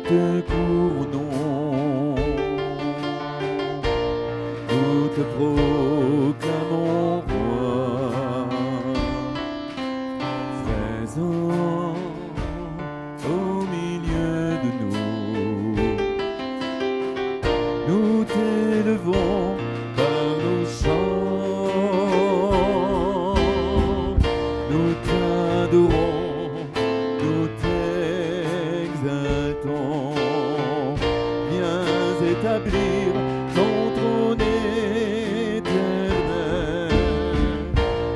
te couronnons, nous te proclamons roi, présent au milieu de nous. Nous t'élevons par nos chants, nous t'adorons, nous t'exaltons. Viens établir ton trône éternel.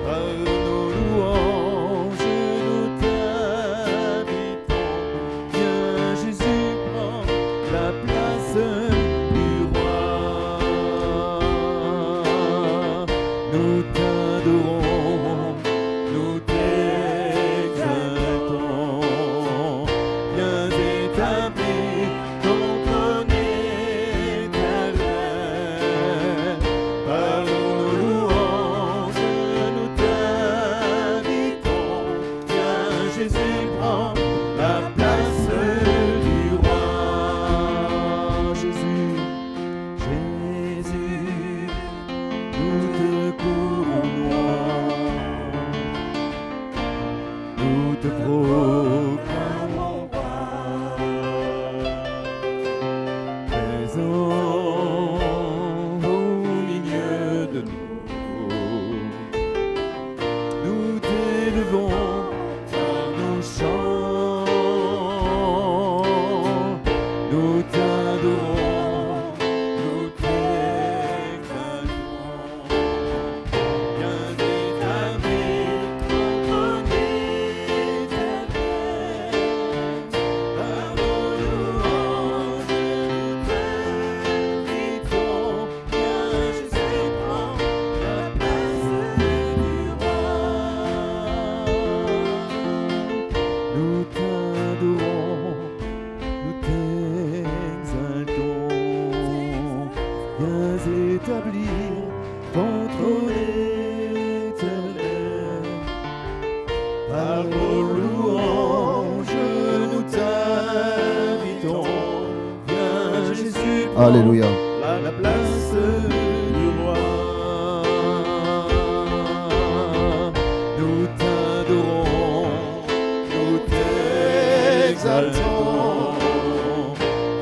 Par nos louanges, nous t'habitons. Viens Jésus, prends la place du roi. Nous t'adorons, nous t'exaltons. Viens établir ton trône éternel. Par nos louanges, nous t'habitons. Viens Jésus, prends la place du roi. Jésus, Jésus, nous te couronnons, nous te proclamons présent au milieu de nous. Nous t'élevons par nos chants, nous t'adorons, nous t'exaltons. Viens établir ton trône éternel. Par nos louanges, nous t'invitons. Viens Jésus, prends la place du roi. Nous t'adorons, nous t'exaltons. Viens établir ton trône éternel. Par nos louanges, nous t'invitons. Viens Jésus, prends Alléluia. la place du roi. Nous t'adorons, nous t'exaltons.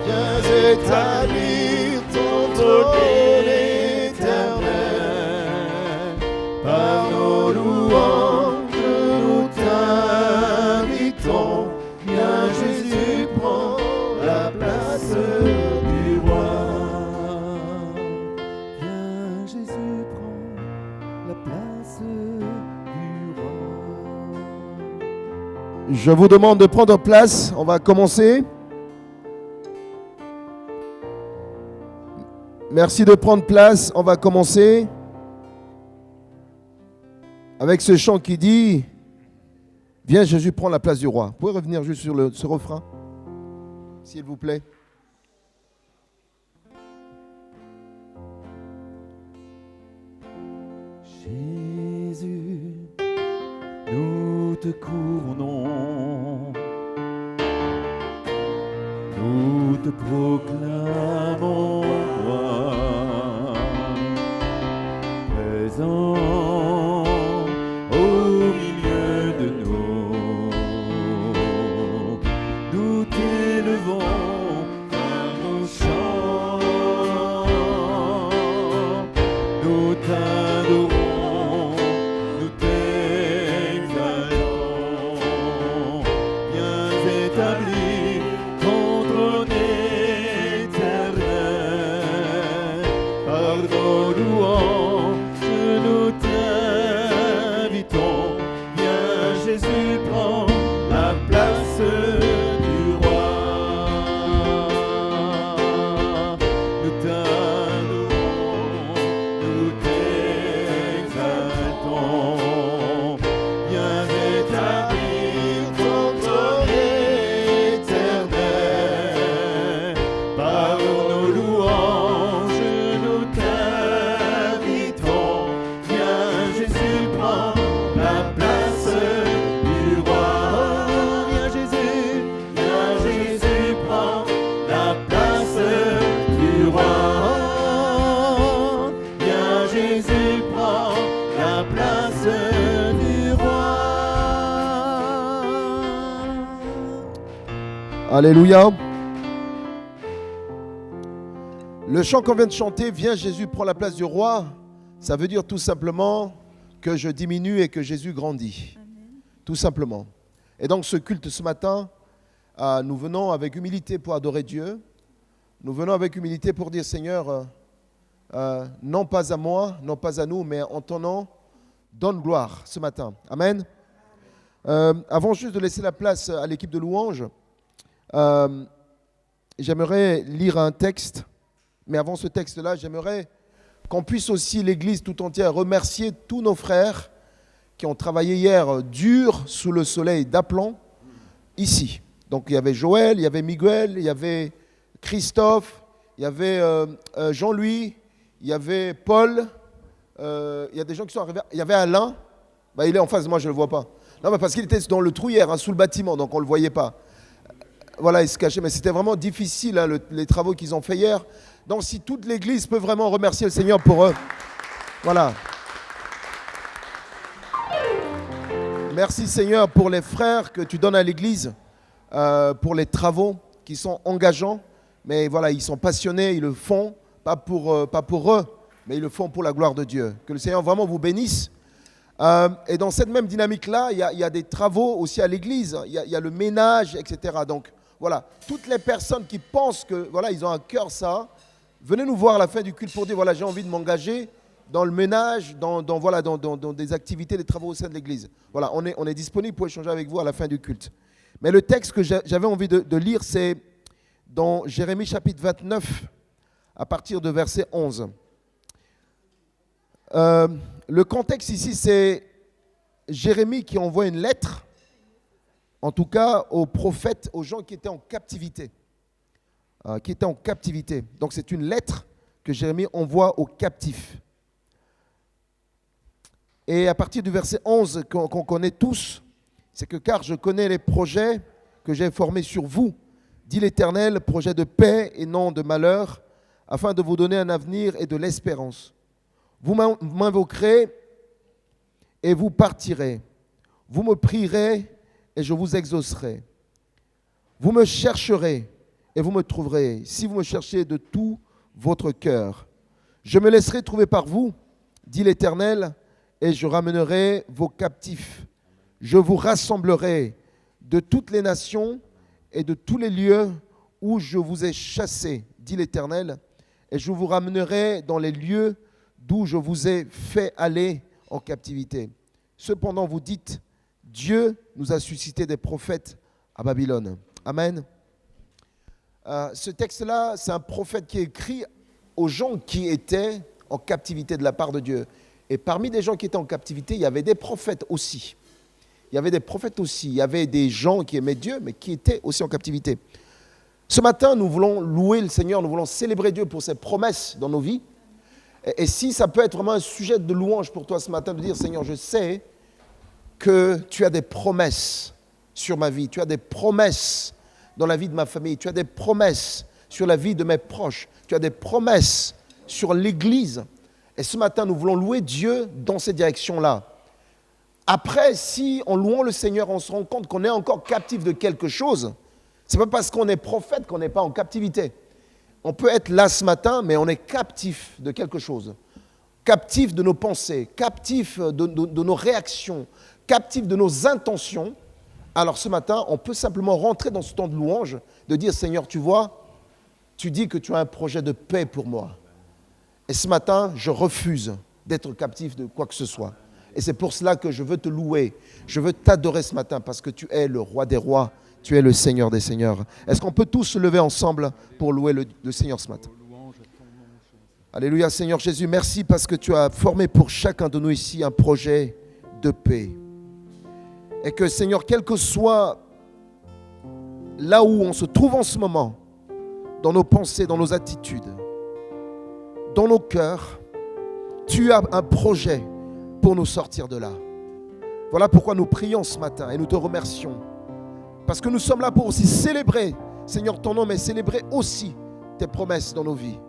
Viens établir ton trône éternel. Par nos louanges, nous t'invitons. Viens Jésus, prends la place du roi. Viens Jésus, prends la place du roi. Je vous demande de prendre place. On va commencer. Merci de prendre place. On va commencer avec ce chant qui dit « Viens Jésus, prends la place du roi ». Vous pouvez revenir juste sur ce refrain, s'il vous plaît. Jésus, nous te couronnons, nous te proclamons roi, présent au milieu de nous. Nous t'élevons par nos chants, nous t'adorons, nous t'exaltons. du roi. Alléluia. Le chant qu'on vient de chanter, Viens Jésus, prends la place du roi, ça veut dire tout simplement que je diminue et que Jésus grandit. Amen. Tout simplement. Et donc ce culte ce matin, nous venons avec humilité pour adorer Dieu. Nous venons avec humilité pour dire Seigneur, non pas à moi, non pas à nous, mais en ton nom, donne gloire ce matin. Amen. Avant juste de laisser la place à l'équipe de louange, j'aimerais lire un texte, mais avant ce texte-là, j'aimerais qu'on puisse aussi, l'Église tout entière, remercier tous nos frères qui ont travaillé hier dur sous le soleil d'Aplomb, ici. Donc il y avait Joël, il y avait Miguel, il y avait Christophe, il y avait Jean-Louis, il y avait Paul, il y a des gens qui sont arrivés, il y avait Alain, il est en face de moi, je ne le vois pas. Non, mais parce qu'il était dans le trou hier, sous le bâtiment, donc on ne le voyait pas. Voilà, il se cachait, mais c'était vraiment difficile, les travaux qu'ils ont fait hier. Donc si toute l'Église peut vraiment remercier le Seigneur pour eux. Voilà. Merci Seigneur pour les frères que tu donnes à l'Église, pour les travaux qui sont engageants. Mais voilà, ils sont passionnés, ils le font, pas pour eux, mais ils le font pour la gloire de Dieu. Que le Seigneur vraiment vous bénisse. Et dans cette même dynamique-là, il y a des travaux aussi à l'Église. Il y a le ménage, etc. Donc voilà, toutes les personnes qui pensent que voilà, ils ont un cœur ça, venez nous voir à la fin du culte pour dire voilà, j'ai envie de m'engager dans le ménage, dans des activités, des travaux au sein de l'Église. Voilà, on est disponible pour échanger avec vous à la fin du culte. Mais le texte que j'avais envie de lire, c'est dans Jérémie chapitre 29, à partir de verset 11. Le contexte ici, c'est Jérémie qui envoie une lettre, en tout cas aux prophètes, aux gens qui étaient en captivité. Donc c'est une lettre que Jérémie envoie aux captifs. Et à partir du verset 11 qu'on connaît tous, c'est que car je connais les projets que j'ai formés sur vous, dit l'Éternel, projets de paix et non de malheur, afin de vous donner un avenir et de l'espérance. Vous m'invoquerez et vous partirez. Vous me prierez et je vous exaucerai. Vous me chercherez et vous me trouverez, si vous me cherchez de tout votre cœur. Je me laisserai trouver par vous, dit l'Éternel, et je ramènerai vos captifs. Je vous rassemblerai de toutes les nations et de tous les lieux où je vous ai chassés, dit l'Éternel, et je vous ramènerai dans les lieux d'où je vous ai fait aller en captivité. Cependant, vous dites, Dieu nous a suscité des prophètes à Babylone. Amen. Ce texte-là, c'est un prophète qui écrit aux gens qui étaient en captivité de la part de Dieu. Et parmi les gens qui étaient en captivité, il y avait des prophètes aussi. Il y avait des gens qui aimaient Dieu, mais qui étaient aussi en captivité. Ce matin, nous voulons louer le Seigneur, nous voulons célébrer Dieu pour ses promesses dans nos vies. Et si ça peut être vraiment un sujet de louange pour toi ce matin, de dire, Seigneur, je sais que tu as des promesses sur ma vie, tu as des promesses dans la vie de ma famille, tu as des promesses sur la vie de mes proches, tu as des promesses sur l'Église. Et ce matin, nous voulons louer Dieu dans cette direction-là. Après, si en louant le Seigneur, on se rend compte qu'on est encore captif de quelque chose, ce n'est pas parce qu'on est prophète qu'on n'est pas en captivité. On peut être là ce matin, mais on est captif de quelque chose. Captif de nos pensées, captif de nos réactions, captif de nos intentions. Alors ce matin, on peut simplement rentrer dans ce temps de louange, de dire, Seigneur, tu vois, tu dis que tu as un projet de paix pour moi. Et ce matin, je refuse d'être captif de quoi que ce soit. Et c'est pour cela que je veux te louer. Je veux t'adorer ce matin parce que tu es le roi des rois. Tu es le Seigneur des seigneurs. Est-ce qu'on peut tous se lever ensemble pour louer le Seigneur ce matin? Alléluia, Seigneur Jésus. Merci parce que tu as formé pour chacun de nous ici un projet de paix. Et que, Seigneur, quel que soit là où on se trouve en ce moment, dans nos pensées, dans nos attitudes, dans nos cœurs, tu as un projet pour nous sortir de là. Voilà pourquoi nous prions ce matin et nous te remercions. Parce que nous sommes là pour aussi célébrer, Seigneur, ton nom, mais célébrer aussi tes promesses dans nos vies.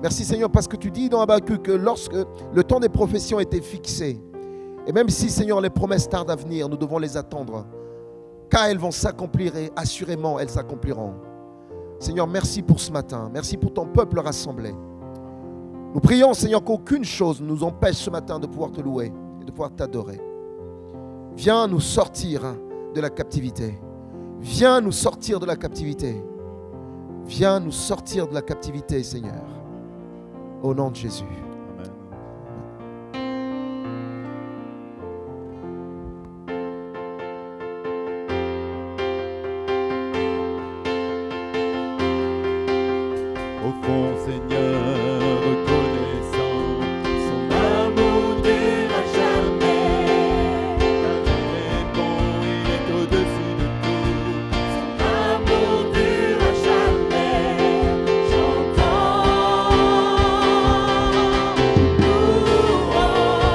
Merci, Seigneur, parce que tu dis dans Habakkuk que lorsque le temps des prophéties était fixé, Et même si, Seigneur, les promesses tardent à venir, nous devons les attendre, car elles vont s'accomplir et assurément elles s'accompliront. Seigneur, merci pour ce matin. Merci pour ton peuple rassemblé. Nous prions, Seigneur, qu'aucune chose ne nous empêche ce matin de pouvoir te louer et de pouvoir t'adorer. Viens nous sortir de la captivité. Viens nous sortir de la captivité. Viens nous sortir de la captivité, Seigneur. Au nom de Jésus. Amen. Au fond, Seigneur, reconnaissant son amour dure à jamais. Car il est bon, il est au-dessus de tout. Son amour dure à jamais. J'entends louange,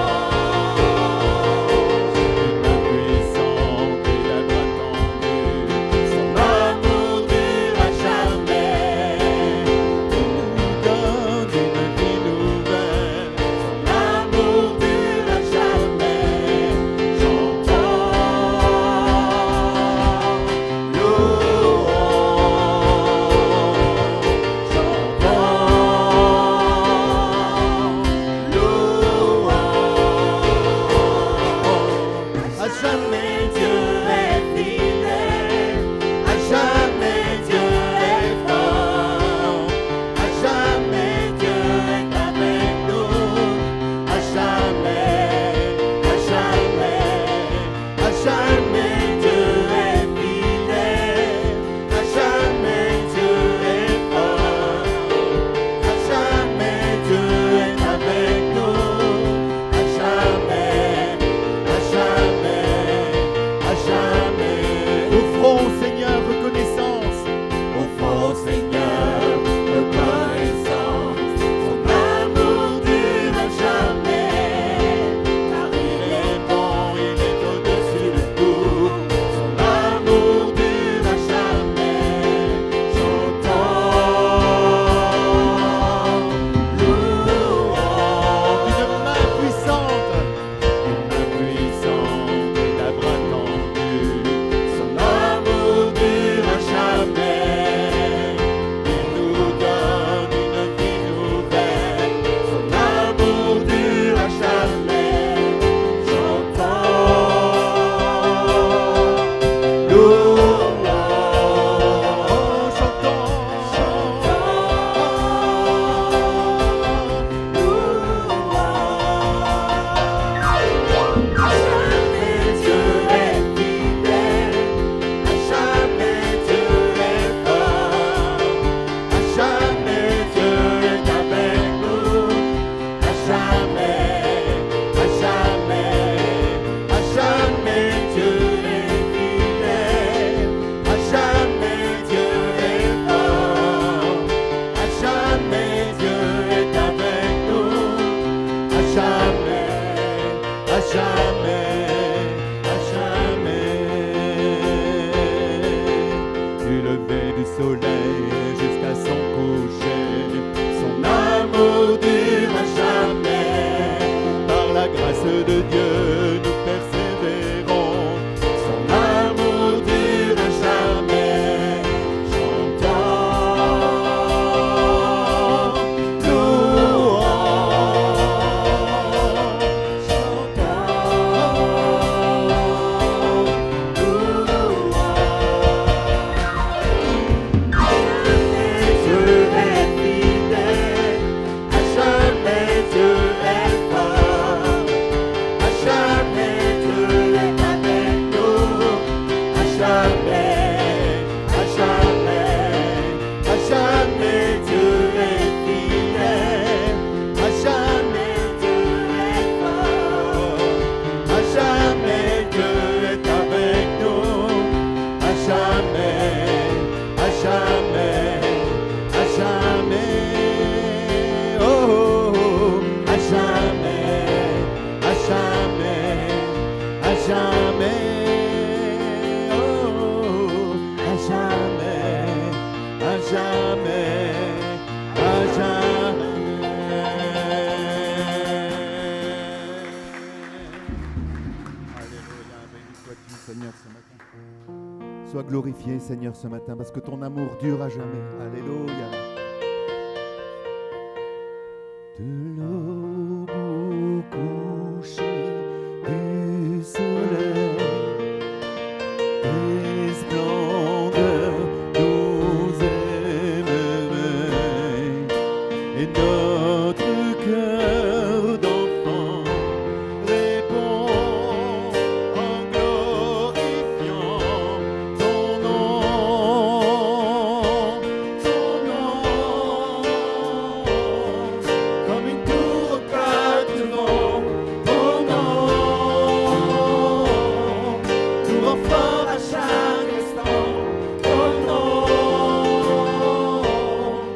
la puissante et la droite tendue. Son amour dure à jamais. Donne une vie nouvelle, son amour dure à jamais. J'entends louange. À jamais Dieu est fidèle, à jamais Dieu est fort, à jamais Dieu est avec nous, à jamais Dieu est fidèle, à jamais Dieu est fort, à jamais Dieu est avec nous, à jamais Seigneur, ce matin. Sois glorifié, Seigneur, ce matin, parce que ton amour dure à jamais. Alléluia. De l'aube au coucher du soleil, tes splendeurs nous émerveillent, et notre cœur d'enfant répond en glorifiant ton nom, comme une tour aux quatre vents, ton nom nous rend fort à chaque instant, ton nom,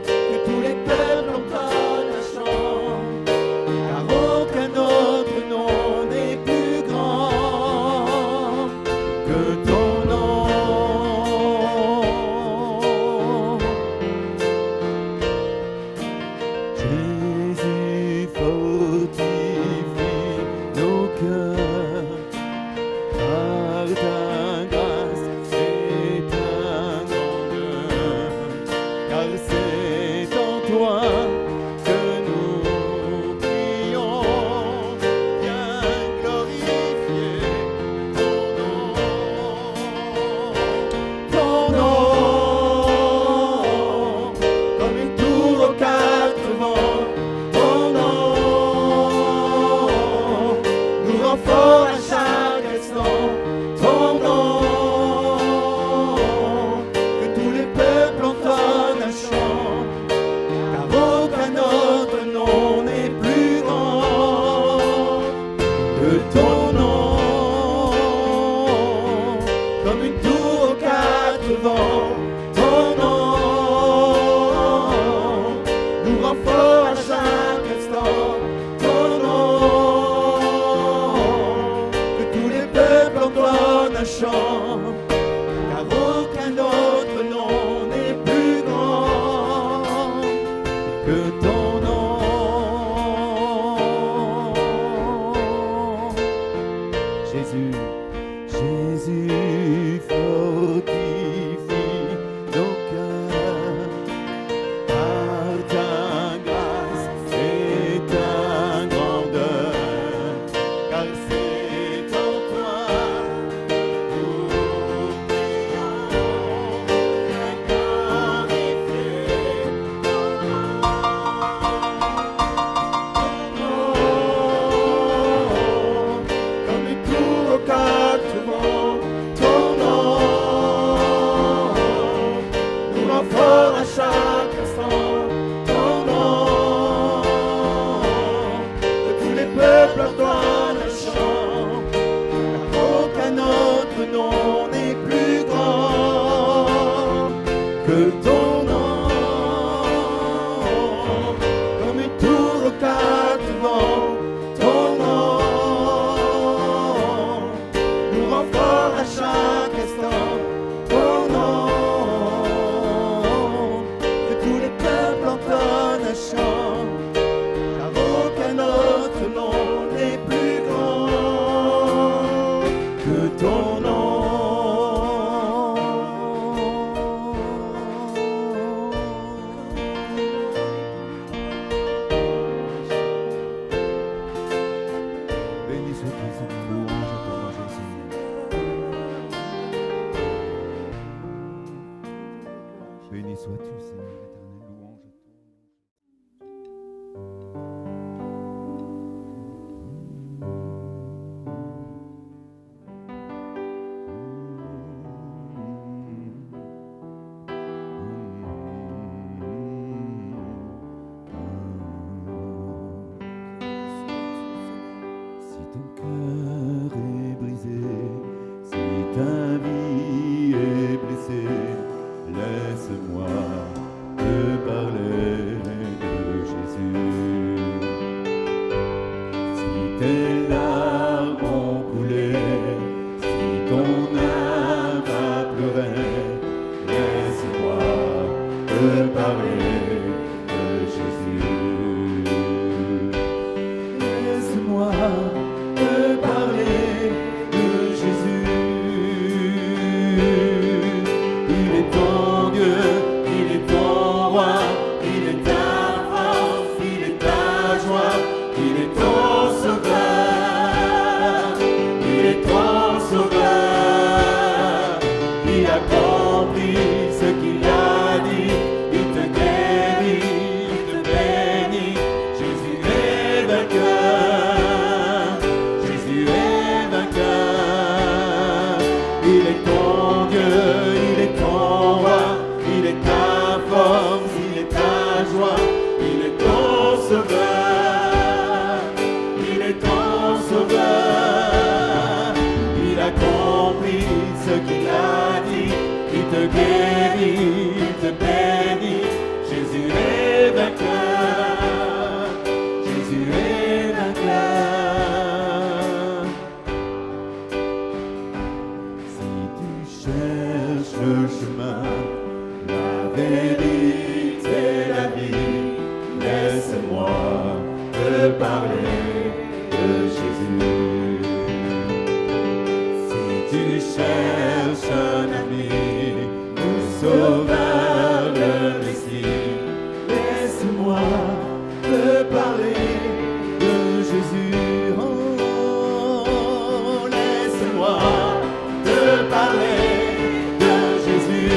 que tous les peuples entonnent un chant, car aucun autre nom n'est plus grand que ton nom. Jésus fortifie nos cœurs par ta grâce et ta grandeur, car c'est en toi que nous prions. Viens glorifier ton nom, comme une tour aux quatre vents, ton nom nous rend fort à chaque instant, ton nom, que tous les peuples entonnent un chant, car aucun autre nom n'est plus grand que ton nom, comme une tour aux quatre vents, ton nom nous rend fort à chaque instant, ton nom, que tous les peuples entonnent un chant, car aucun autre nom n'est plus grand que ton nom. Jésus, Jésus fortifie nos cœurs par ta grâce et ta grandeur, car c'est en toi que nous prions. Viens glorifier comme une tour aux quatre vents, ton nom nous rend fort à chaque instant, ton nom, que tous les peuples entonnent un chant, car aucun autre nom n'est plus grand que ton nom, comme une tour aux quatre vents, ton nom nous rend fort à chaque instant, ton nom, que tous les peuples entonnent un chant, car aucun autre nom n'est plus grand que ton nom. Béni sois-tu, Seigneur, louange à ton nom, Jésus. Béni sois-tu, Seigneur éternel, louange à ton nom. accomplit ce qu'il a dit. Il te guérit, il te bénit. Jésus est vainqueur. Jésus est vainqueur. Si tu cherches le chemin, la vérité, la vie, laisse-moi te parler de Jésus. Si tu cherches un ami, ou sauveur, le Messie, laisse-moi te parler de Jésus. Oh, laisse-moi te parler de Jésus.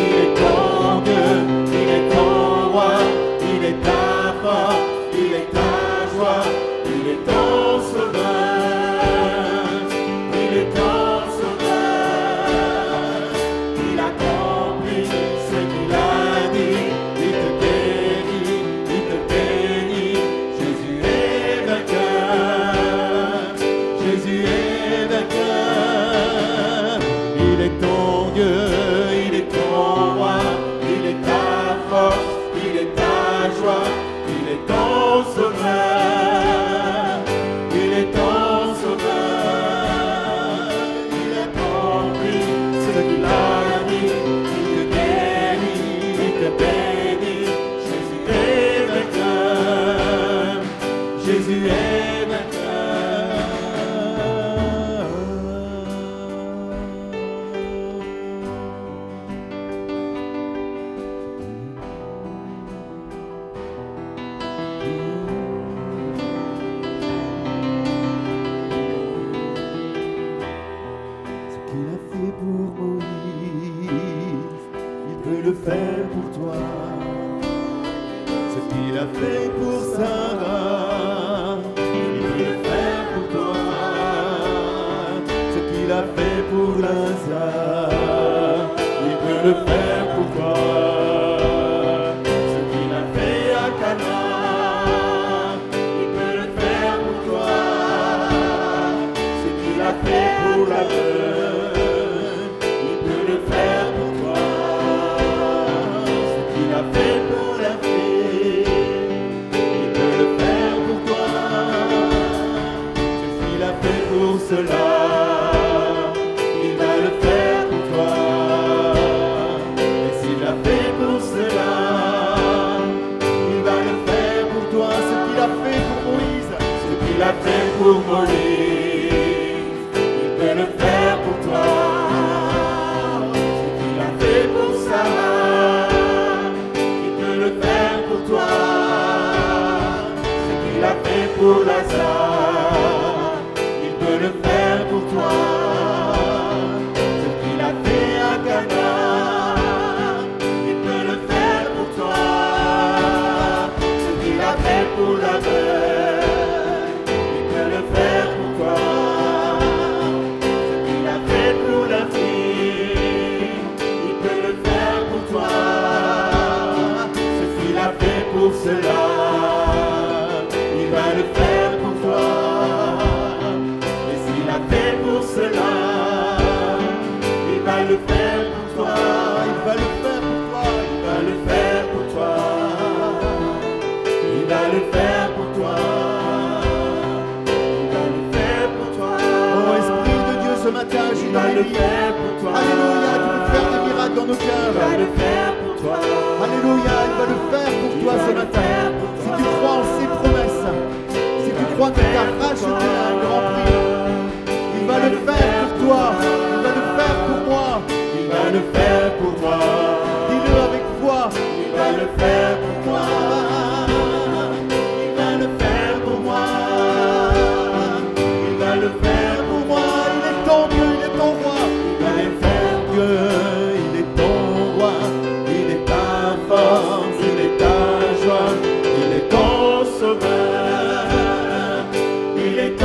Il est ton Dieu, il est ton roi, il est ta force, il est ta joie, il est ton sauveur, il est ton sauveur. Il accomplit ce qu'il a dit, il te guérit, il te bénit. Jésus est vainqueur, Jésus est vainqueur. Il est ton Dieu, il est ton roi, il est ta force, il est ta joie, il est ton sauveur, il est ton sauveur. Il accomplit ce qu'il a dit, il te guérit, il te bénit. Jésus est vainqueur, Jésus est Ce qu'il a fait pour Moïse, il peut le faire pour toi. Ce qu'il a fait pour Sarah, il peut le faire pour toi. Ce qu'il a fait pour Lazare, il peut le faire pour toi. Ce qu'il a fait à Cana, il peut le faire pour toi. Ce qu'il a fait pour la veuve, il peut le faire pour toi. Ce qu'il a fait pour la fille, il peut le faire pour toi. Ce qu'il a fait pour cela, il va le faire pour toi. Et s'il a fait pour cela, il va le faire pour toi. Ce qu'il a fait pour Moïse, ce qu'il a fait pour Moïse, il peut le faire pour toi. Ce qu'il a fait pour Sarah, il peut le faire pour toi. Ce qu'il a fait pour Lazare, il peut le faire pour toi. Ce qu'il a fait à Cana, il peut le faire pour toi. Ce qu'il a fait pour la veuve, il peut le faire pour toi. Ce qu'il a fait pour la fille, il peut le faire pour toi. Ce qu'il a fait pour cela, il va le faire pour toi. Et s'il a fait pour cela, il va le faire pour toi. Il va le faire pour toi. Il va le faire pour toi. Il va le faire pour toi. Il va le faire pour toi. Oh Esprit de Dieu, ce matin, je suis dans le faire pour toi. Alléluia, tu peux faire des miracles dans nos cœurs. Il va le faire pour toi. Alléluia, il va le faire pour toi ce matin. Si tu crois en ses promesses, si tu crois que tu as racheté un grand prix, il va le faire pour toi. Il va le faire pour moi. Il va le faire pour toi. Dis-le avec foi. Il va le faire pour moi. Il va le faire pour moi. Il va le faire pour moi. Il est ton Dieu, il est ton roi. Il va le faire Dieu. Il est ton roi. Il est ta force. Il est ta joie. Il est ton sauveur. Il est ton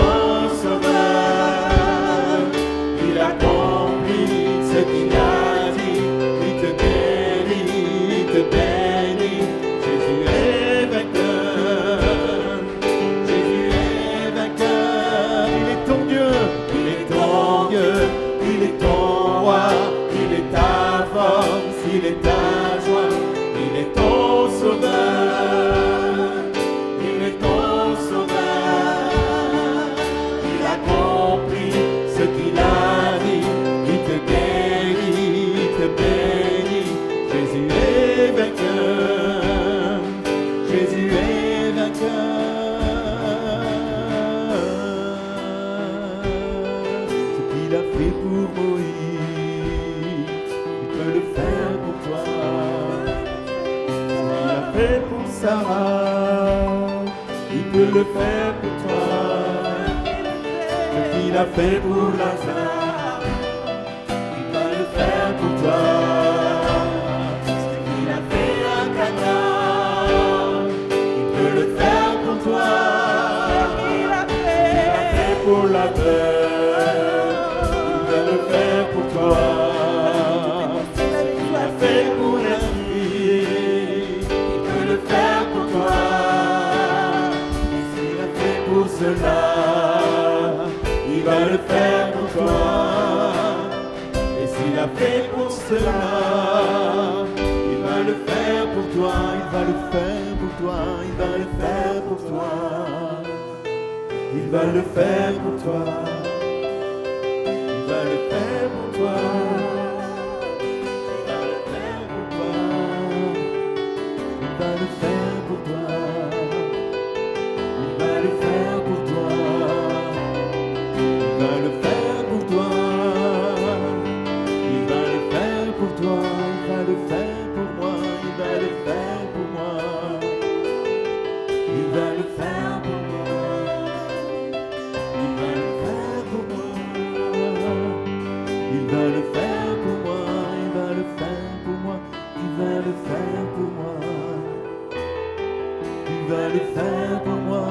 fait pour Moïse, il peut le faire pour toi. Ce qu'il a fait pour Sarah, il peut le faire pour toi. Ce qu'il a fait pour Lazare, il va le faire pour toi. Ce qu'il a fait à Cana, il peut le faire pour toi. Ce qu'il a fait pour la veuve, il va le faire pour toi. Ce qu'il a fait pour la fille, il peut le faire pour toi. Et s'il a fait pour cela, il va le faire pour toi. Et s'il a fait pour cela, il va le faire pour toi. Il va le faire pour toi. Il va le faire pour toi. Il va le faire pour toi. Il va le faire pour toi. Il va le faire pour toi. Il va le faire pour toi. Il va le faire pour toi. Il va le faire pour toi. Il va le faire pour toi. Il va le faire pour moi. Il va le faire pour moi. Il va le faire pour moi. Il va le faire pour moi. Il va le faire pour moi. Il va le faire pour moi. Il va le faire pour moi. Il va le faire pour moi.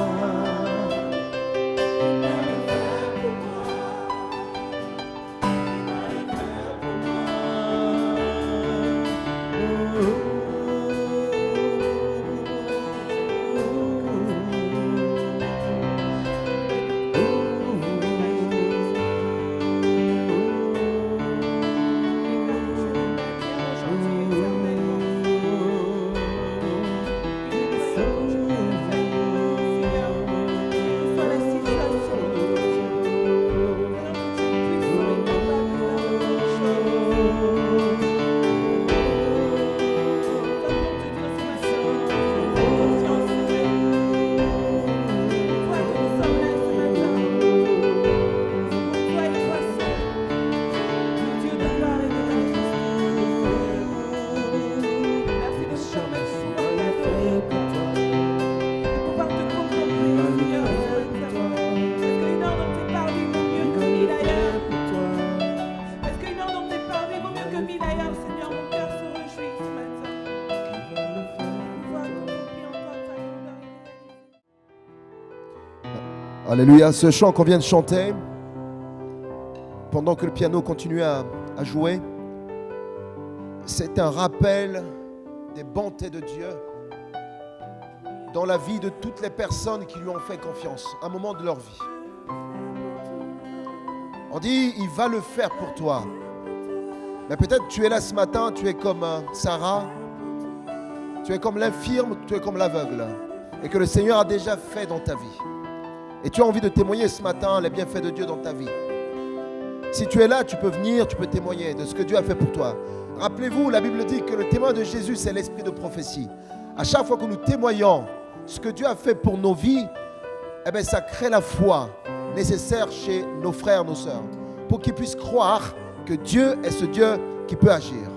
Alléluia. Ce chant qu'on vient de chanter, pendant que le piano continuait à jouer, c'est un rappel des bontés de Dieu dans la vie de toutes les personnes qui lui ont fait confiance, à un moment de leur vie. On dit, il va le faire pour toi. Mais peut-être tu es là ce matin, tu es comme Sarah, tu es comme l'infirme, tu es comme l'aveugle, et que le Seigneur a déjà fait dans ta vie. Et tu as envie de témoigner ce matin les bienfaits de Dieu dans ta vie. Si tu es là, tu peux venir, tu peux témoigner de ce que Dieu a fait pour toi. Rappelez-vous, la Bible dit que le témoin de Jésus, c'est l'esprit de prophétie. À chaque fois que nous témoignons ce que Dieu a fait pour nos vies, eh bien, ça crée la foi nécessaire chez nos frères, nos sœurs, pour qu'ils puissent croire que Dieu est ce Dieu qui peut agir.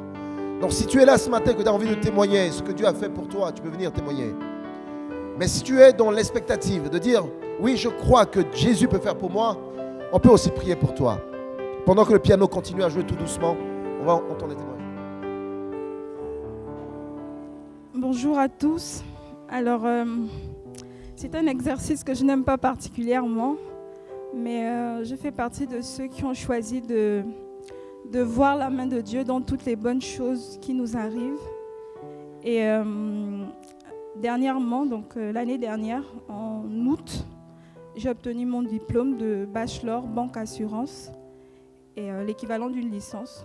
Donc si tu es là ce matin, que tu as envie de témoigner ce que Dieu a fait pour toi, tu peux venir témoigner. Mais si tu es dans l'expectative de dire, oui, je crois que Jésus peut faire pour moi, on peut aussi prier pour toi. Pendant que le piano continue à jouer tout doucement, on va entendre les témoignages. Bonjour à tous. Alors, c'est un exercice que je n'aime pas particulièrement, mais je fais partie de ceux qui ont choisi de voir la main de Dieu dans toutes les bonnes choses qui nous arrivent. Et dernièrement, donc l'année dernière, en août, j'ai obtenu mon diplôme de bachelor banque assurance et l'équivalent d'une licence.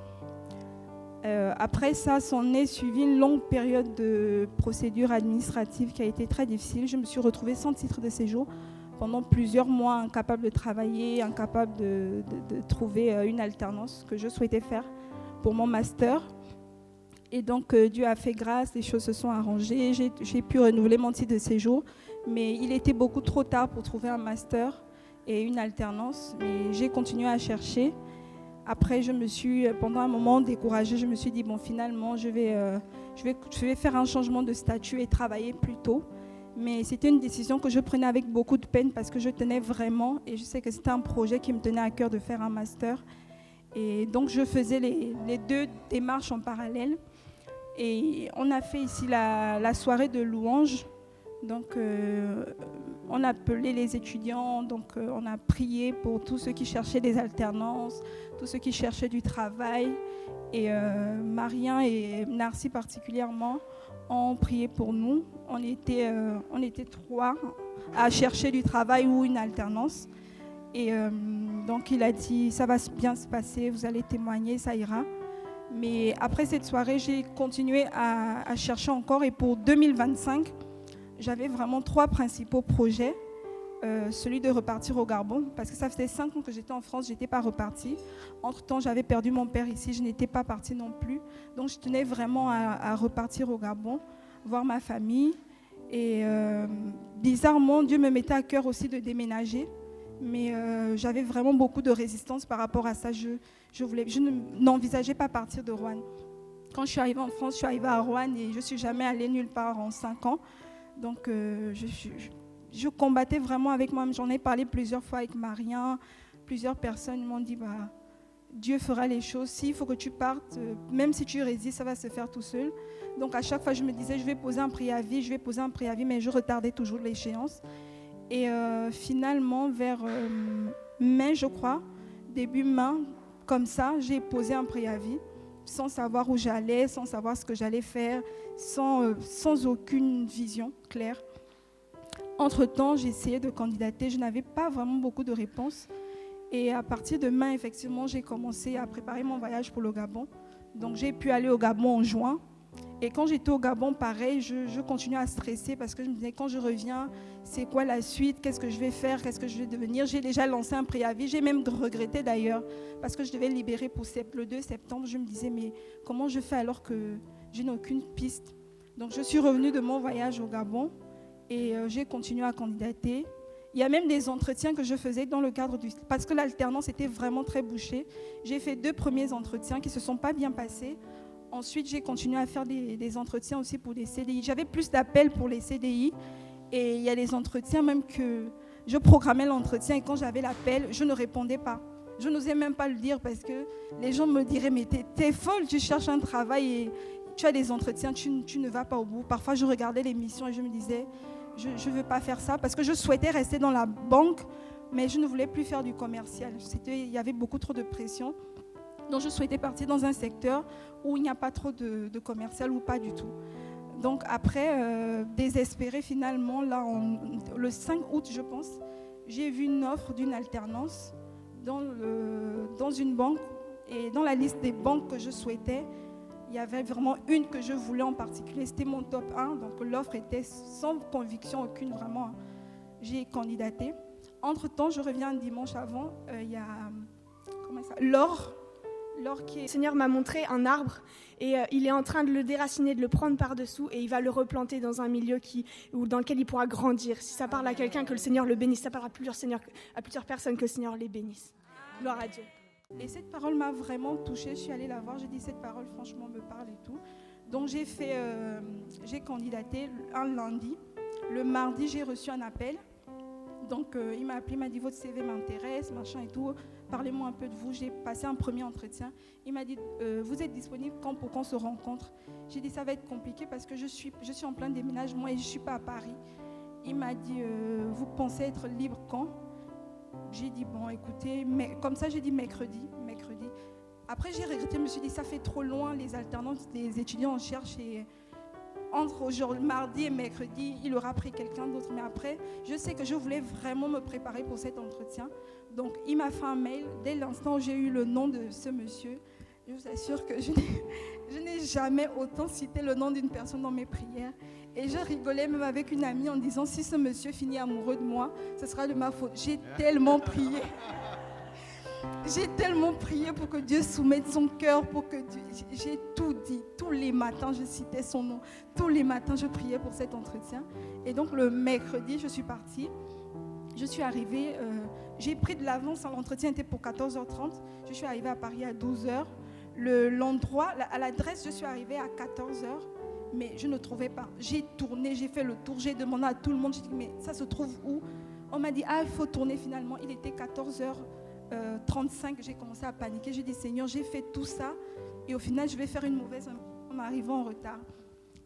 Après ça, s'en est suivi une longue période de procédure administrative qui a été très difficile. Je me suis retrouvée sans titre de séjour pendant plusieurs mois, incapable de travailler, incapable de trouver une alternance que je souhaitais faire pour mon master. Et donc, Dieu a fait grâce, les choses se sont arrangées. J'ai pu renouveler mon titre de séjour, mais il était beaucoup trop tard pour trouver un master et une alternance. Mais j'ai continué à chercher. Après, pendant un moment découragée, je me suis dit, bon, finalement, je vais faire un changement de statut et travailler plus tôt. Mais c'était une décision que je prenais avec beaucoup de peine parce que je tenais vraiment, et je sais que c'était un projet qui me tenait à cœur de faire un master. Et donc, je faisais les deux démarches en parallèle. Et on a fait ici la soirée de louange. Donc, on a appelé les étudiants, donc on a prié pour tous ceux qui cherchaient des alternances, tous ceux qui cherchaient du travail. Et Marien et Narcy particulièrement ont prié pour nous. On était 3 à chercher du travail ou une alternance. Et donc il a dit, ça va bien se passer, vous allez témoigner, ça ira. Mais après cette soirée, j'ai continué à chercher encore. Et pour 2025, j'avais vraiment 3 principaux projets. Celui de repartir au Gabon, parce que ça faisait 5 ans que j'étais en France, je n'étais pas repartie. Entre-temps, j'avais perdu mon père ici, je n'étais pas partie non plus. Donc, je tenais vraiment à repartir au Gabon, voir ma famille. Et bizarrement, Dieu me mettait à cœur aussi de déménager. Mais j'avais vraiment beaucoup de résistance par rapport à ça. Je n'envisageais pas partir de Roanne. Quand je suis arrivée en France, je suis arrivée à Roanne et je ne suis jamais allée nulle part en 5 ans. Donc, je combattais vraiment avec moi. J'en ai parlé plusieurs fois avec Marien. Plusieurs personnes m'ont dit, Dieu fera les choses. S'il faut que tu partes, même si tu résistes, ça va se faire tout seul. Donc à chaque fois, je me disais, je vais poser un préavis, mais je retardais toujours l'échéance. Et finalement, vers mai, je crois, début mai, comme ça, j'ai posé un préavis, sans savoir où j'allais, sans savoir ce que j'allais faire, sans aucune vision claire. Entre-temps, j'ai essayé de candidater, je n'avais pas vraiment beaucoup de réponses. Et à partir de mai, effectivement, j'ai commencé à préparer mon voyage pour le Gabon. Donc j'ai pu aller au Gabon en juin. Et quand j'étais au Gabon, pareil, je continuais à stresser parce que je me disais, quand je reviens, c'est quoi la suite? Qu'est-ce que je vais faire? Qu'est-ce que je vais devenir? J'ai déjà lancé un préavis. J'ai même regretté d'ailleurs parce que je devais libérer pour le 2 septembre. Je me disais, mais comment je fais alors que je n'ai aucune piste? Donc je suis revenue de mon voyage au Gabon. Et j'ai continué à candidater. Il y a même des entretiens que je faisais dans le cadre parce que l'alternance était vraiment très bouchée. J'ai fait 2 premiers entretiens qui ne se sont pas bien passés. Ensuite, j'ai continué à faire des entretiens aussi pour des CDI. J'avais plus d'appels pour les CDI. Et il y a des entretiens même que je programmais l'entretien et quand j'avais l'appel, je ne répondais pas. Je n'osais même pas le dire parce que les gens me diraient, mais t'es folle, tu cherches un travail et tu as des entretiens, tu ne vas pas au bout. Parfois, je regardais l'émission et je me disais, je ne veux pas faire ça parce que je souhaitais rester dans la banque, mais je ne voulais plus faire du commercial. Il y avait beaucoup trop de pression. Donc, je souhaitais partir dans un secteur où il n'y a pas trop de commercial ou pas du tout. Donc, après, désespérée finalement, là, le 5 août, je pense, j'ai vu une offre d'une alternance dans une banque. Et dans la liste des banques que je souhaitais, il y avait vraiment une que je voulais en particulier. C'était mon top 1. Donc, l'offre était sans conviction aucune, vraiment. J'ai candidaté. Entre-temps, je reviens un dimanche avant. Il y a Laure qui est... Le Seigneur m'a montré un arbre et il est en train de le déraciner, de le prendre par-dessous et il va le replanter dans un milieu dans lequel il pourra grandir. Si ça parle à quelqu'un, que le Seigneur le bénisse. Ça parle à plusieurs personnes, que le Seigneur les bénisse. Gloire à Dieu. Et cette parole m'a vraiment touchée. Je suis allée la voir. J'ai dit, cette parole, franchement, me parle et tout. Donc, j'ai candidaté un lundi. Le mardi, j'ai reçu un appel. Donc, il m'a appelé, il m'a dit, votre CV m'intéresse, machin et tout. Parlez-moi un peu de vous. J'ai passé un premier entretien. Il m'a dit, vous êtes disponible quand pour qu'on se rencontre? J'ai dit, ça va être compliqué parce que je suis en plein déménagement et je ne suis pas à Paris. Il m'a dit, vous pensez être libre quand? J'ai dit, bon, écoutez, comme ça, j'ai dit mercredi. Après, j'ai regretté, je me suis dit, ça fait trop loin, les alternances des étudiants en cherchent et entre aujourd'hui, mardi et mercredi, il aura pris quelqu'un d'autre. Mais après, je sais que je voulais vraiment me préparer pour cet entretien. Donc, il m'a fait un mail. Dès l'instant où j'ai eu le nom de ce monsieur, je vous assure que je n'ai jamais autant cité le nom d'une personne dans mes prières. Et je rigolais même avec une amie en disant, si ce monsieur finit amoureux de moi, ce sera de ma faute. J'ai tellement prié. J'ai tellement prié pour que Dieu soumette son cœur, j'ai tout dit. Tous les matins, je citais son nom. Tous les matins, je priais pour cet entretien. Et donc, le mercredi, je suis partie. Je suis arrivée. j'ai pris de l'avance. L'entretien était pour 14h30. Je suis arrivée à Paris à 12h. L'endroit, à l'adresse, je suis arrivée à 14h. Mais je ne trouvais pas. J'ai tourné, j'ai fait le tour, j'ai demandé à tout le monde. J'ai dit, mais ça se trouve où? On m'a dit, ah, il faut tourner finalement. Il était 14h35. J'ai commencé à paniquer. J'ai dit, Seigneur, j'ai fait tout ça. Et au final, je vais faire une mauvaise en arrivant en retard.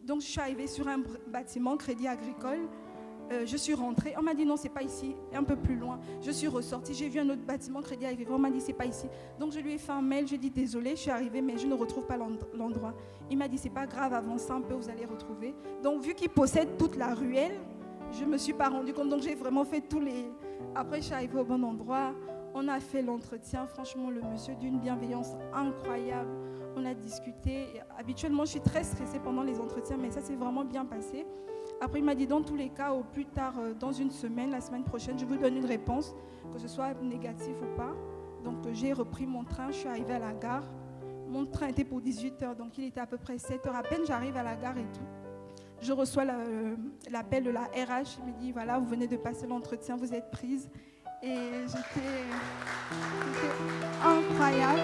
Donc, je suis arrivée sur un bâtiment, Crédit Agricole. Je suis rentrée. On m'a dit, non, c'est pas ici. Un peu plus loin. Je suis ressortie. J'ai vu un autre bâtiment, Crédit Agricole. On m'a dit, c'est pas ici. Donc, je lui ai fait un mail. Je lui ai dit, désolée, je suis arrivée, mais je ne retrouve pas l'endroit. Il m'a dit, c'est pas grave, avancez un peu, vous allez retrouver. Donc, vu qu'il possède toute la ruelle, je ne me suis pas rendu compte. Donc, j'ai vraiment fait tous les... Après, je suis arrivée au bon endroit. On a fait l'entretien. Franchement, le monsieur d'une bienveillance incroyable. On a discuté. Habituellement, je suis très stressée pendant les entretiens, mais ça s'est vraiment bien passé. Après, il m'a dit, dans tous les cas, au plus tard, dans une semaine, la semaine prochaine, je vous donne une réponse, que ce soit négatif ou pas. Donc, j'ai repris mon train. Je suis arrivée à la gare. Mon train était pour 18h, donc il était à peu près 7h. À peine j'arrive à la gare et tout. Je reçois l'appel de la RH. Il me dit, voilà, vous venez de passer l'entretien, vous êtes prise. Et c'était incroyable.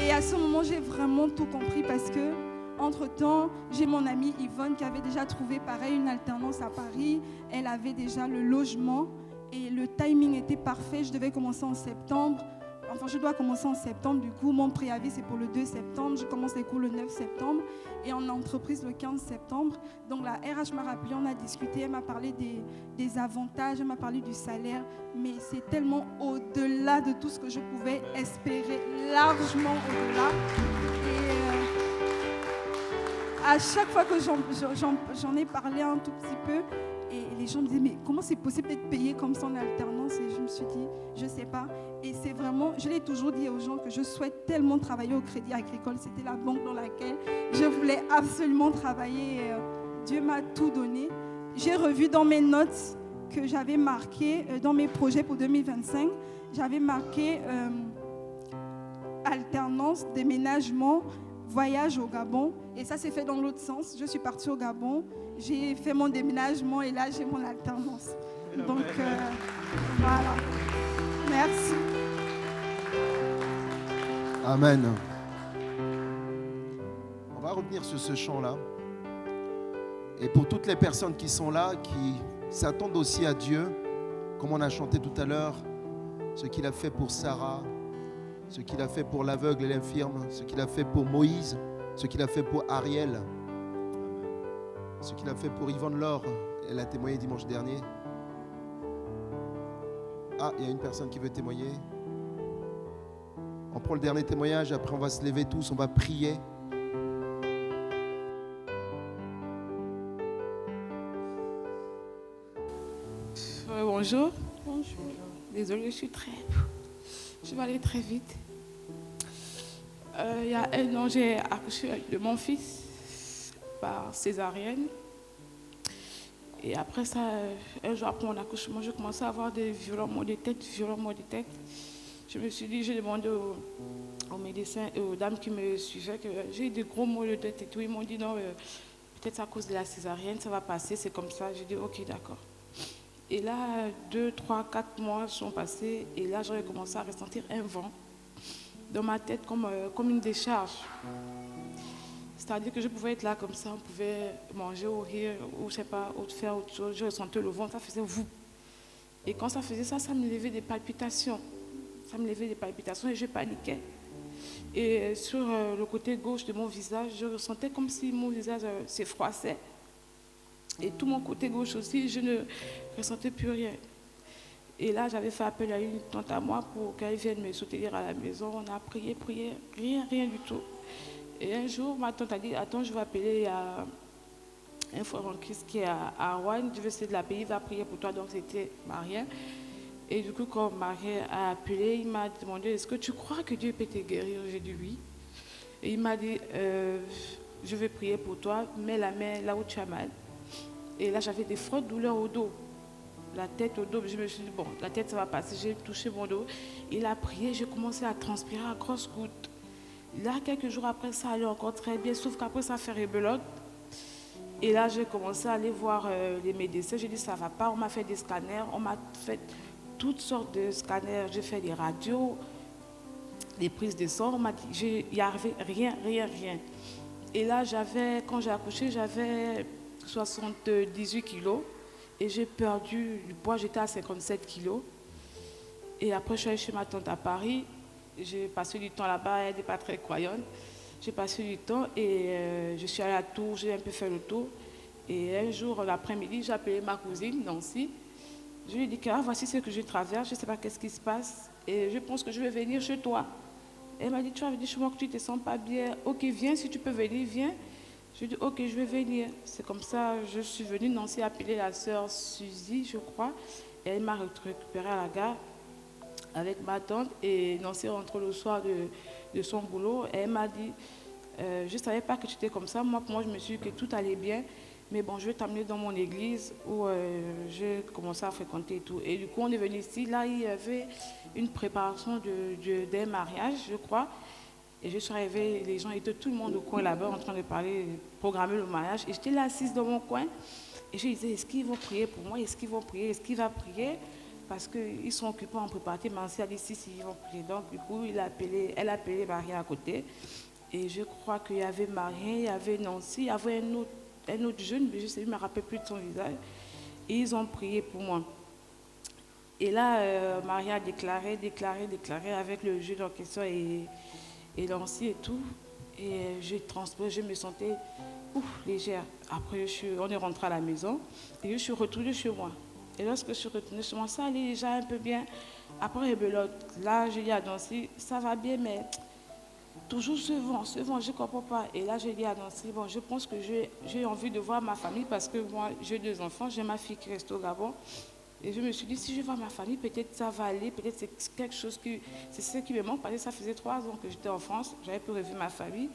Et à ce moment, j'ai vraiment tout compris parce que, entre-temps, j'ai mon amie Yvonne qui avait déjà trouvé pareil une alternance à Paris. Elle avait déjà le logement. Et le timing était parfait, je devais commencer en septembre. Enfin, je dois commencer en septembre, du coup, mon préavis, c'est pour le 2 septembre. Je commence les cours le 9 septembre et en entreprise le 15 septembre. Donc, la RH m'a rappelé, on a discuté, elle m'a parlé des avantages, elle m'a parlé du salaire. Mais c'est tellement au-delà de tout ce que je pouvais espérer, largement au-delà. Et à chaque fois que j'en ai parlé un tout petit peu, et les gens me disaient, mais comment c'est possible d'être payé comme ça en alternance? Et je me suis dit, je ne sais pas. Et c'est vraiment, je l'ai toujours dit aux gens que je souhaite tellement travailler au Crédit Agricole. C'était la banque dans laquelle je voulais absolument travailler. Dieu m'a tout donné. J'ai revu dans mes notes que j'avais marqué, dans mes projets pour 2025, j'avais marqué alternance, déménagement, voyage au Gabon. Et ça s'est fait dans l'autre sens. Je suis partie au Gabon, j'ai fait mon déménagement et là j'ai mon alternance. Donc voilà. Merci. Amen. On va revenir sur ce chant-là. Et pour toutes les personnes qui sont là, qui s'attendent aussi à Dieu, comme on a chanté tout à l'heure, ce qu'il a fait pour Sarah, ce qu'il a fait pour l'aveugle et l'infirme, ce qu'il a fait pour Moïse, ce qu'il a fait pour Ariel, ce qu'il a fait pour Yvonne Laure, elle a témoigné dimanche dernier. Ah, il y a une personne qui veut témoigner. On prend le dernier témoignage, après on va se lever tous, on va prier. Bonjour. Bonjour. Désolée, je vais aller très vite. Il y a un an, j'ai accouché de mon fils par césarienne. Et après ça, un jour après mon accouchement, je commençais à avoir des violents maux de tête. Je me suis dit, j'ai demandé aux médecins et aux dames qui me suivaient que j'ai eu des gros maux de tête et tout. Ils m'ont dit non, peut-être à cause de la césarienne, ça va passer, c'est comme ça. J'ai dit ok, d'accord. Et là, 2, 3, 4 mois sont passés et là, j'aurais commencé à ressentir un vent dans ma tête comme une décharge. C'est-à-dire que je pouvais être là comme ça, on pouvait manger ou rire, ou je sais pas, ou faire autre chose. Je ressentais le vent, ça faisait vous. Et quand ça faisait ça, ça me levait des palpitations. Et je paniquais. Et sur le côté gauche de mon visage, je ressentais comme si mon visage s'effroissait. Et tout mon côté gauche aussi, je ne ressentais plus rien. Et là, j'avais fait appel à une tante à moi pour qu'elle vienne me soutenir à la maison. On a prié, rien du tout. Et un jour, ma tante a dit, attends, je vais appeler un frère en Christ qui est à Rouen, je vais essayer de l'appeler, il va prier pour toi. Donc c'était Marien. Et du coup, quand Marien a appelé, il m'a demandé, est-ce que tu crois que Dieu peut te guérir? J'ai dit oui. Et il m'a dit, je vais prier pour toi, mets la main là où tu as mal. Et là, j'avais des fortes douleurs au dos, la tête au dos. Je me suis dit, bon, la tête, ça va passer. J'ai touché mon dos. Il a prié, j'ai commencé à transpirer à grosses gouttes. Là, quelques jours après, ça allait encore très bien, sauf qu'après, ça fait rebelote. Et là, j'ai commencé à aller voir les médecins. J'ai dit, ça ne va pas. On m'a fait des scanners. On m'a fait toutes sortes de scanners. J'ai fait des radios, des prises de sang. On m'a dit, il n'y avait rien. Et là, quand j'ai accouché, j'avais 78 kilos. Et j'ai perdu du poids. J'étais à 57 kilos. Et après, je suis allée chez ma tante à Paris. J'ai passé du temps là-bas. Elle n'est pas très croyante. J'ai passé du temps et je suis allée à Tours, j'ai un peu fait le tour. Et un jour, l'après-midi, j'ai appelé ma cousine, Nancy. Je lui ai dit, voici ce que je traverse, je ne sais pas qu'est-ce qui se passe. Et je pense que je vais venir chez toi. Elle m'a dit, tu vas venir chez moi que tu ne te sens pas bien. Ok, viens, si tu peux venir, viens. Je lui ai dit, ok, je vais venir. C'est comme ça, je suis venue. Nancy a appelé la sœur Suzy, je crois. Et elle m'a récupérée à la gare avec ma tante. Et Nancy rentre le soir de son boulot. Et elle m'a dit, je ne savais pas que tu étais comme ça. Moi, pour moi, je me suis dit que tout allait bien. Mais bon, je vais t'amener dans mon église où j'ai commencé à fréquenter et tout. Et du coup, on est venu ici. Là, il y avait une préparation d'un mariage, je crois. Et je suis arrivée, les gens étaient tout le monde au coin là-bas en train de parler, programmer le mariage. Et j'étais là assise dans mon coin. Et je disais, est-ce qu'ils vont prier pour moi? Est-ce qu'ils vont prier? Est-ce qu'il va prier? Parce qu'ils sont occupés en préparatif. Nancy a dit, si, ils vont prier. Donc, du coup, elle a appelé Maria à côté. Et je crois qu'il y avait Maria, il y avait Nancy, il y avait un autre jeune, mais je ne me rappelle plus de son visage. Et ils ont prié pour moi. Et là, Maria a déclaré avec le jeune en question et Nancy et tout. Et je me sentais légère. Après, on est rentré à la maison et je suis retournée chez moi. Et lorsque je suis retournée chez moi, ça allait déjà un peu bien. Après, là, je dis à Nancy, ça va bien, mais toujours ce vent, je ne comprends pas. Et là, j'ai dit à Nancy, bon, je pense que j'ai envie de voir ma famille parce que moi, j'ai 2 enfants, j'ai ma fille qui reste au Gabon. Et je me suis dit, si je vois ma famille, peut-être ça va aller, peut-être c'est quelque chose c'est ce qui me manque, parce que ça faisait 3 ans que j'étais en France, j'avais pu revoir ma famille.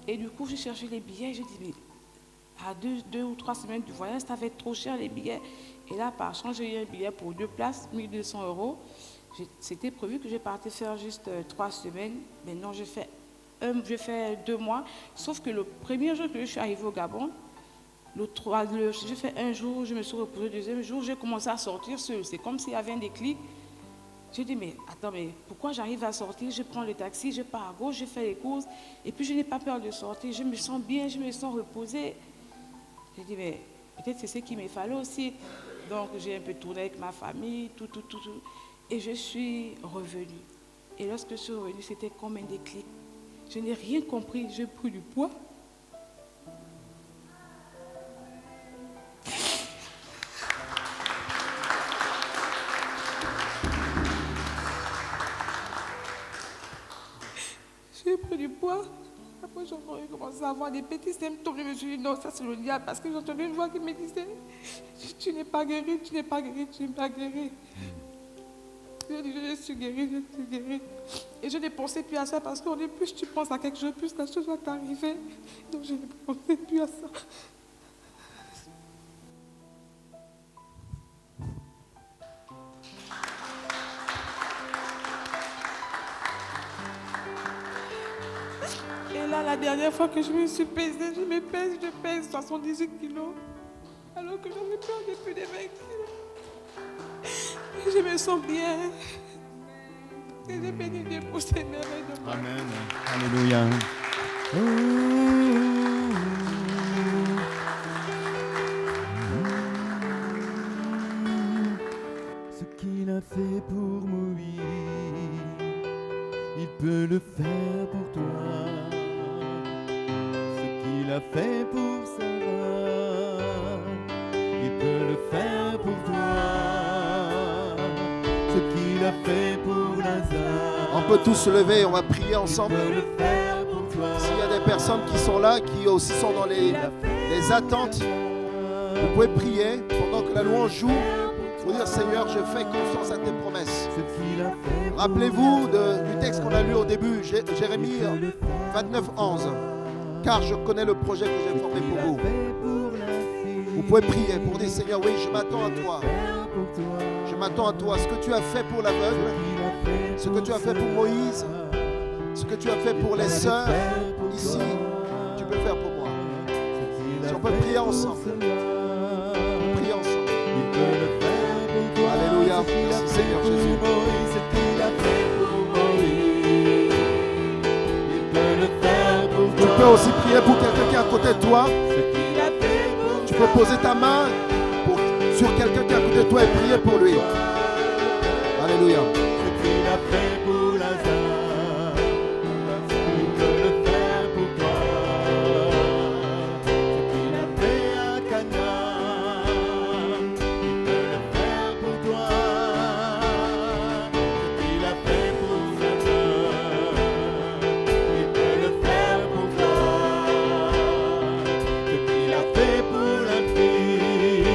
Et du coup, j'ai cherché les billets, j'ai dit, mais à 2 ou 3 semaines du voyage, ça va être trop cher les billets. Et là, par chance, j'ai eu un billet pour 2 places, 1 200 €. C'était prévu que je partais faire juste 3 semaines. Maintenant, je fais 2 mois. Sauf que le premier jour que je suis arrivée au Gabon, j'ai fait 1 jour, je me suis reposée. Le 2e jour, j'ai commencé à sortir seule. C'est comme s'il y avait un déclic. J'ai dit, mais attends, mais pourquoi j'arrive à sortir? Je prends le taxi, je pars à gauche, je fais les courses. Et puis, je n'ai pas peur de sortir. Je me sens bien, je me sens reposée. J'ai dit, mais peut-être c'est ce qu'il me fallait aussi. Donc, j'ai un peu tourné avec ma famille, tout. Et je suis revenue. Et lorsque je suis revenue, c'était comme un déclic. Je n'ai rien compris, j'ai pris du poids. J'ai pris du poids. Après, j'ai commencé à avoir des petits symptômes. Je me suis dit, non, ça c'est le diable. Parce que j'ai entendu une voix qui me disait, tu n'es pas guéri, tu n'es pas guéri, tu n'es pas guéri. Je suis guérie. Et je ne pensais plus à ça parce qu'au début, plus tu penses à quelque chose, plus la chose va t'arriver. Donc je ne pensais plus à ça. Et là, la dernière fois que je me suis pesée, je pèse 78 kilos. Alors que j'avais perdu plus de 20 kilos. Je me sens bien. Et je bénis Dieu pour ces merveilles de moi. Amen. Alléluia. Ce qu'il a fait pour Moïse, il peut le faire pour toi. Ce qu'il a fait pour Sarah, il peut le faire pour toi. Ce qu'il a fait pour Lazare, On peut tous se lever, on va prier ensemble. il peut le faire pour toi. S'il y a des personnes qui sont là, qui aussi sont dans les attentes, vous pouvez prier pendant que la louange joue. Vous dire, Seigneur, je fais confiance à tes promesses. Ce qu'il a fait pour Rappelez-vous du texte qu'on a lu au début, Jérémie 29, 11. Car je connais le projet que j'ai formé pour vous. Vous pouvez prier pour dire, Seigneur, oui, je m'attends à toi. Je m'attends à toi. Ce que tu as fait pour l'aveugle, ce que tu as fait pour Moïse, ce que tu as fait pour les sœurs, ici, tu peux faire pour moi. a Si on peut fait prier pour ensemble. cela. Priez ensemble. Il peut le faire pour toi. Alléluia. Ce qu'il a Merci, fait Seigneur pour Jésus. Moïse, ce qu'il a fait pour Moïse. Il peut le faire pour Tu toi. peux aussi prier pour quelqu'un qui est à côté de toi. Ce qu'il a fait pour Tu peux poser ta main sur quelqu'un qui est à côté de toi et prier pour lui. Alléluia. ce qu'il a fait pour Lazare. Il peut le faire pour toi. Ce qu'il a fait à Cana. Il peut le faire pour toi. Ce qu'il a fait pour Lazare. Il peut le faire pour toi. Ce qu'il a fait pour l'infirme.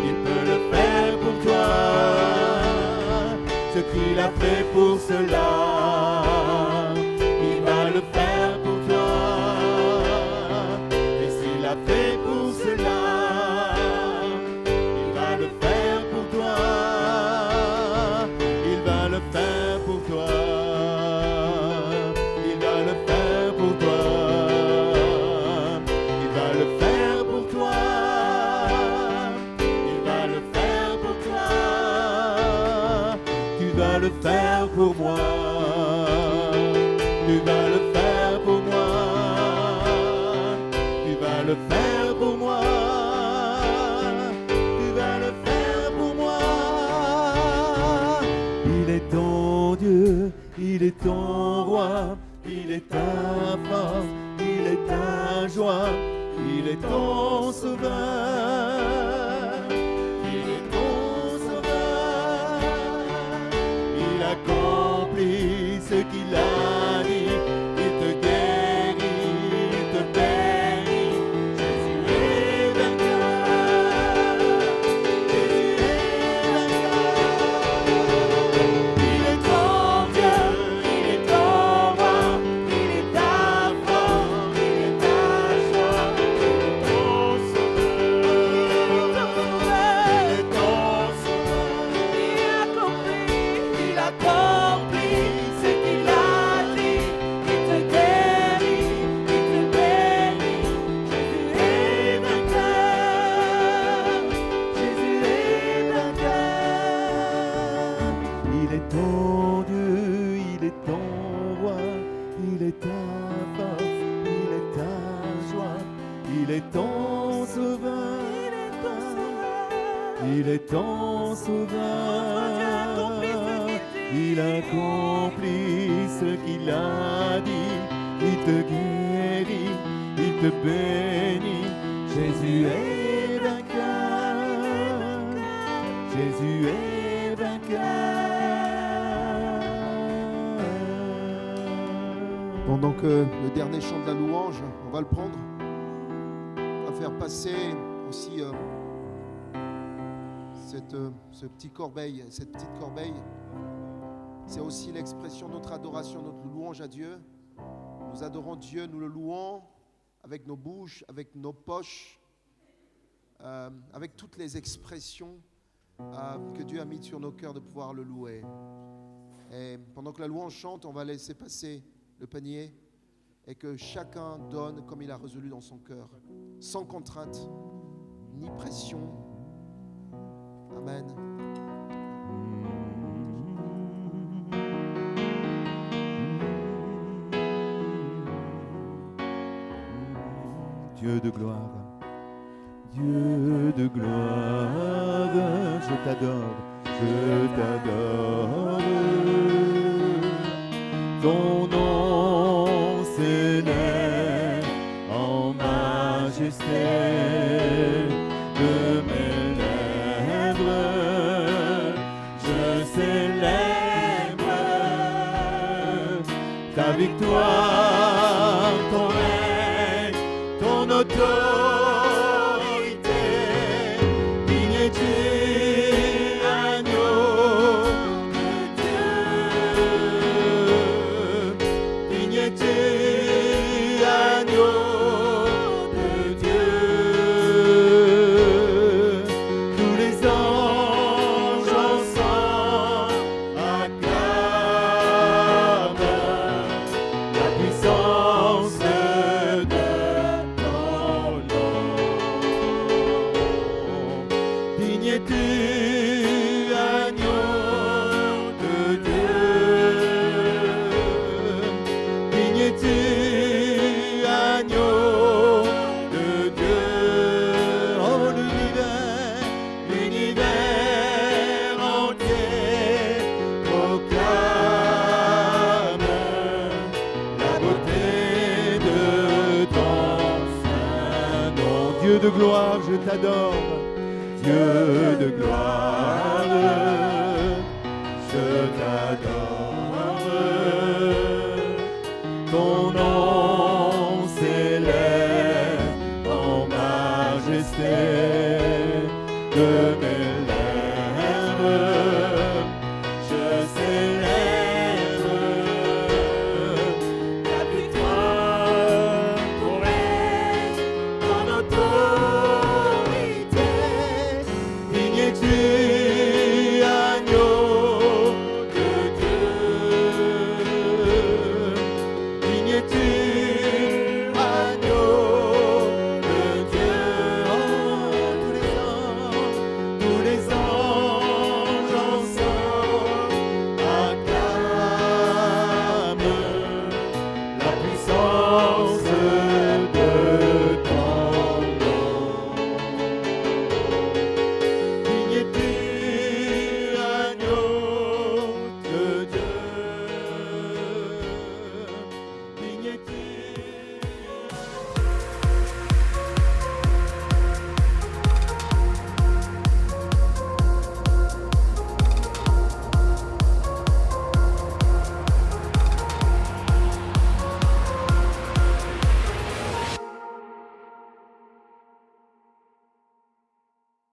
Il peut le faire pour toi. Ce qu'il a fait pour cela, il va le faire pour toi. Et s'il a fait pour cela, il va le faire pour toi. Il va le faire pour toi. Il va le faire pour toi. Il va le faire pour toi. Il va le faire pour toi. Tu vas le faire pour moi. Tu vas le faire pour moi. Tu vas le faire pour moi. Tu vas le faire pour moi. Il est ton Dieu, il est ton roi, il est ta force, il est ta joie, il est ton sauveur. Il est ton sauveur. Il accomplit ce qu'il a dit. Il te guérit, il te bénit. Jésus est vainqueur. Jésus est vainqueur. Il est ton Dieu, il est ton roi, il est ta force, il est ta joie, il est ton sauveur. Il est ton sauveur. Il accomplit ce qu'il a dit. Il te guérit, il te bénit. Jésus est vainqueur. Jésus est vainqueur. Il est ton Dieu, il est ton roi, il est ta force, il est ta joie, il est ton sauveur. Il est ton sauveur. Il accomplit ce qu'il a dit. Il te guérit, il te bénit. Jésus est vainqueur. Jésus est vainqueur. Pendant que le dernier chant de la louange, on va le prendre. On va faire passer aussi ce petit corbeille, cette petite corbeille. C'est aussi l'expression de notre adoration, notre louange à Dieu. Nous adorons Dieu, nous le louons avec nos bouches, avec nos poches, avec toutes les expressions que Dieu a mises sur nos cœurs de pouvoir le louer. Et pendant que la louange chante, on va laisser passer le panier et que chacun donne comme il a résolu dans son cœur, sans contrainte ni pression. Amen. Dieu de gloire, Dieu de gloire, je t'adore, je t'adore. Ton nom s'élève en majesté de mes lèvres. Je célèbre ta victoire, ton règne, ton autorité. Digne es-tu, agneau de Dieu. Digne es-tu, agneau de Dieu. Tous les anges ensemble acclament la puissance Digne es-tu, agneau de Dieu. Digne es-tu, agneau de Dieu. Oh, l'univers entier proclame la beauté de ton saint nom. Dieu de gloire, je t'adore. Dieu de gloire, je t'adore. Ton nom s'élève en majesté de mes lèvres. Je célèbre ta victoire pour ton autorité. Digne es-tu,